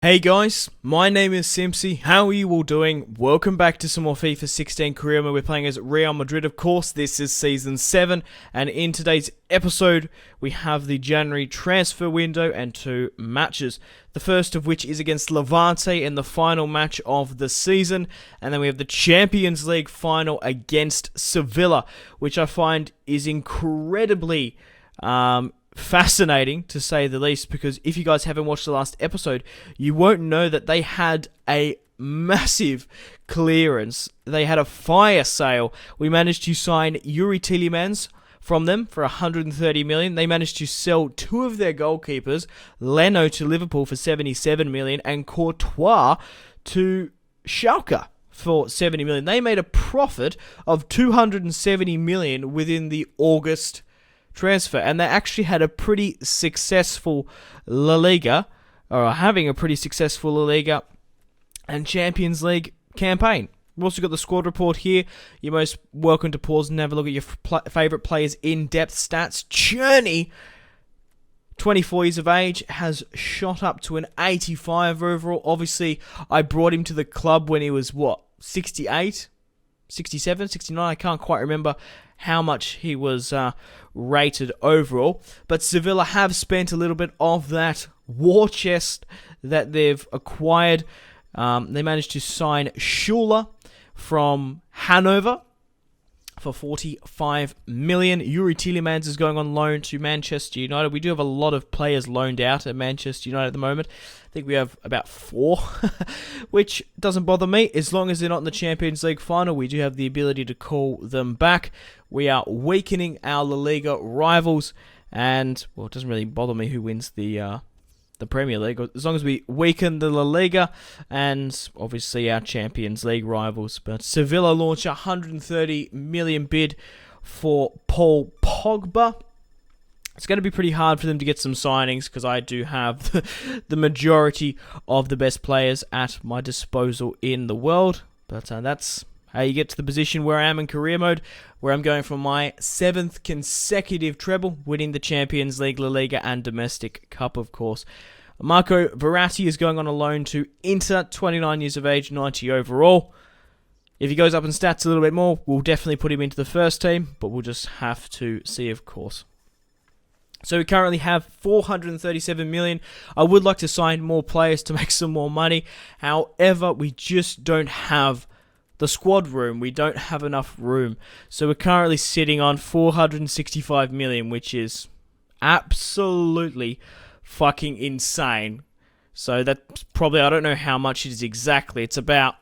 Hey guys, my name is Simpzy. How are you all doing? Welcome back to some more FIFA 16 career mode. We're playing as Real Madrid, of course. This is Season 7, and in today's episode, we have the January transfer window and two matches. The first of which is against Levante in the final match of the season, and then we have the Champions League final against Sevilla, which I find is incredibly fascinating, to say the least, because if you guys haven't watched the last episode, you won't know that they had a massive clearance. They had a fire sale. We managed to sign Yuri Tielemans from them for 130 million. They managed to sell two of their goalkeepers, Leno to Liverpool for 77 million and Courtois to Schalke for 70 million. They made a profit of 270 million within the August transfer, and they actually had a pretty successful La Liga, or are having a pretty successful La Liga and Champions League campaign. We've also got the squad report here. You're most welcome to pause and have a look at your favourite players' in-depth stats. Cherney, 24 years of age, has shot up to an 85 overall. Obviously, I brought him to the club when he was, 68? 67, 69, I can't quite remember how much he was rated overall. But Sevilla have spent a little bit of that war chest that they've acquired. They managed to sign Schuler from Hanover for 45 million. Yuri Tielemans is going on loan to Manchester United. We do have a lot of players loaned out at Manchester United at the moment. I think we have about 4, which doesn't bother me. As long as they're not in the Champions League final, we do have the ability to call them back. We are weakening our La Liga rivals, and, well, it doesn't really bother me who wins the Premier League, as long as we weaken the La Liga and obviously our Champions League rivals. But Sevilla launch a 130 million bid for Paul Pogba. It's going to be pretty hard for them to get some signings because I do have the majority of the best players at my disposal in the world. But that's how you get to the position where I am in career mode, where I'm going for my 7th consecutive treble, winning the Champions League, La Liga, and Domestic Cup, of course. Marco Verratti is going on a loan to Inter, 29 years of age, 90 overall. If he goes up in stats a little bit more, we'll definitely put him into the first team, but we'll just have to see, of course. So we currently have 437 million. I would like to sign more players to make some more money. However, we just don't have the squad room. We don't have enough room. So we're currently sitting on 465 million, which is absolutely fucking insane. So that's probably, I don't know how much it is exactly. It's about,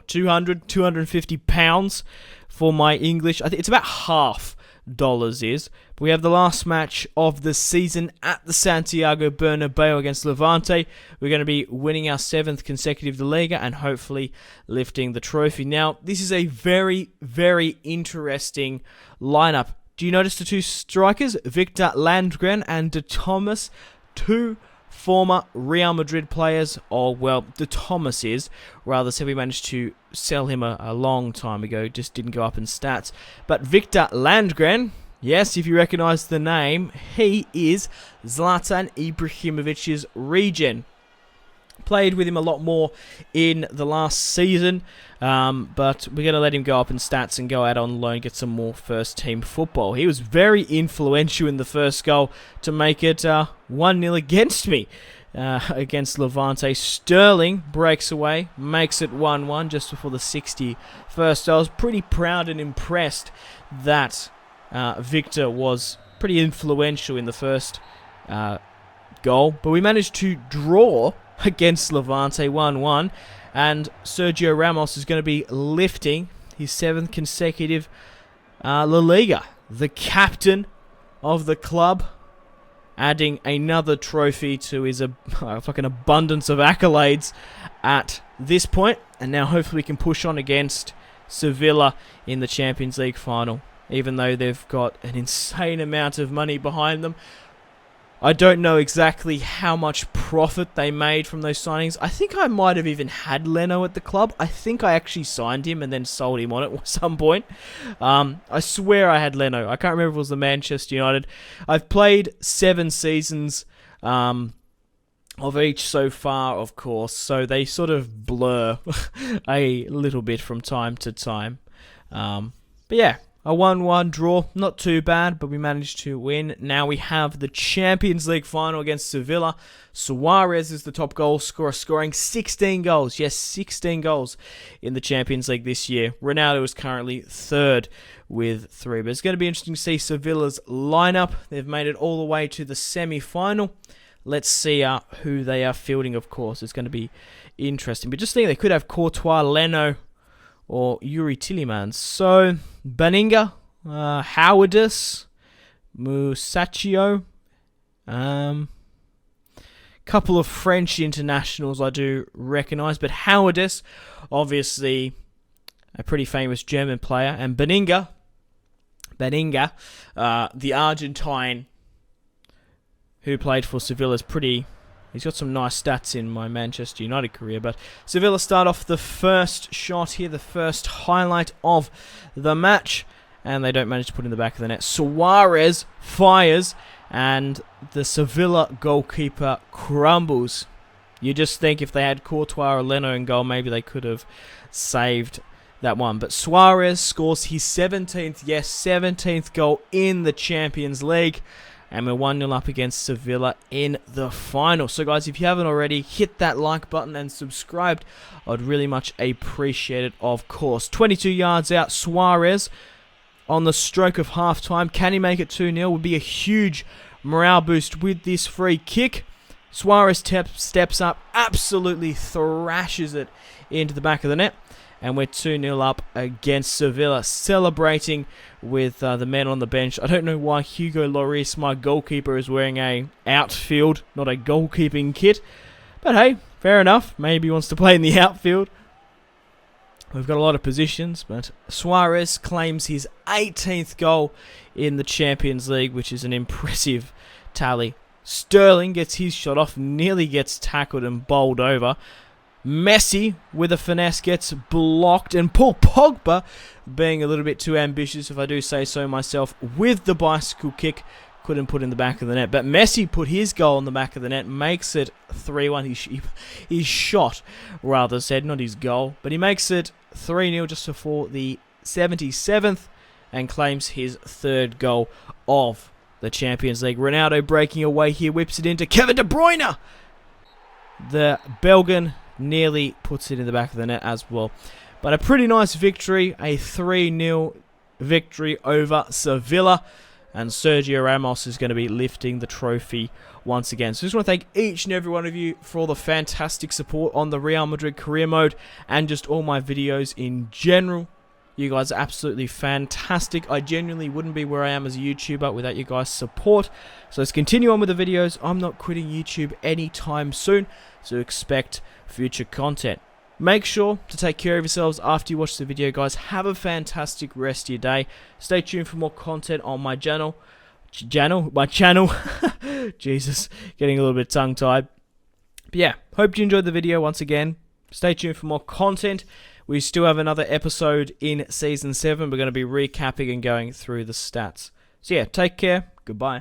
250 pounds for my English. I think it's about half dollars is. But we have the last match of the season at the Santiago Bernabeu against Levante. We're going to be winning our 7th consecutive La Liga and hopefully lifting the trophy. Now, this is a very, very interesting lineup. Do you notice the two strikers? Victor Landgren and De Thomas, two former Real Madrid players. De Thomas is. Rather, so we managed to sell him a long time ago. Just didn't go up in stats. But Victor Landgren, yes, if you recognise the name, he is Zlatan Ibrahimovic's regen. Played with him a lot more in the last season, but we're going to let him go up in stats and go out on loan, get some more first-team football. He was very influential in the first goal to make it 1-0 against me, against Levante. Sterling breaks away, makes it 1-1 just before the 61st. I was pretty proud and impressed that Victor was pretty influential in the first goal, but we managed to draw against Levante 1-1, and Sergio Ramos is going to be lifting his 7th consecutive La Liga. The captain of the club, adding another trophy to his fucking abundance of accolades at this point, and now hopefully we can push on against Sevilla in the Champions League final, even though they've got an insane amount of money behind them. I don't know exactly how much profit they made from those signings. I think I might have even had Leno at the club. I think I actually signed him and then sold him on at some point. I swear I had Leno. I can't remember if it was the Manchester United. I've played 7 seasons of each so far, of course, so they sort of blur a little bit from time to time. But yeah, a 1-1 draw, not too bad, but we managed to win. Now we have the Champions League final against Sevilla. Suarez is the top goal scorer, scoring 16 goals. Yes, 16 goals in the Champions League this year. Ronaldo is currently third with 3. But it's going to be interesting to see Sevilla's lineup. They've made it all the way to the semi-final. Let's see who they are fielding, of course. It's going to be interesting. But just think they could have Courtois, Leno, or Yuri Tillemans. So, Baninga, Howardus, Musacchio, couple of French internationals I do recognise, but Howardus, obviously a pretty famous German player, and Baninga, the Argentine who played for Sevilla, is pretty. He's got some nice stats in my Manchester United career. But Sevilla start off the first shot here, the first highlight of the match, and they don't manage to put in the back of the net. Suarez fires, and the Sevilla goalkeeper crumbles. You just think if they had Courtois or Leno in goal, maybe they could have saved that one. But Suarez scores his 17th goal in the Champions League. And we're 1-0 up against Sevilla in the final. So guys, if you haven't already, hit that like button and subscribed. I'd really much appreciate it, of course. 22 yards out, Suarez on the stroke of half-time. Can he make it 2-0? Would be a huge morale boost with this free kick. Suarez steps up, absolutely thrashes it into the back of the net. And we're 2-0 up against Sevilla, celebrating with the men on the bench. I don't know why Hugo Lloris, my goalkeeper, is wearing a outfield, not a goalkeeping kit. But hey, fair enough. Maybe he wants to play in the outfield. We've got a lot of positions, but Suarez claims his 18th goal in the Champions League, which is an impressive tally. Sterling gets his shot off, nearly gets tackled and bowled over. Messi, with a finesse, gets blocked, and Paul Pogba, being a little bit too ambitious, if I do say so myself, with the bicycle kick, couldn't put in the back of the net. But Messi put his goal in the back of the net, makes it 3-1. His shot, rather said, not his goal. But he makes it 3-0 just before the 77th, and claims his 3rd goal of the Champions League. Ronaldo breaking away here, whips it into Kevin De Bruyne. The Belgian nearly puts it in the back of the net as well. But a pretty nice victory, a 3-0 victory over Sevilla. And Sergio Ramos is going to be lifting the trophy once again. So I just want to thank each and every one of you for all the fantastic support on the Real Madrid career mode and just all my videos in general. You guys are absolutely fantastic. I genuinely wouldn't be where I am as a YouTuber without you guys' support. So let's continue on with the videos. I'm not quitting YouTube anytime soon, so expect future content. Make sure to take care of yourselves after you watch the video, guys. Have a fantastic rest of your day. Stay tuned for more content on my channel. My channel. Jesus, getting a little bit tongue-tied. But yeah, hope you enjoyed the video once again. Stay tuned for more content. We still have another episode in Season 7. We're going to be recapping and going through the stats. So yeah, take care. Goodbye.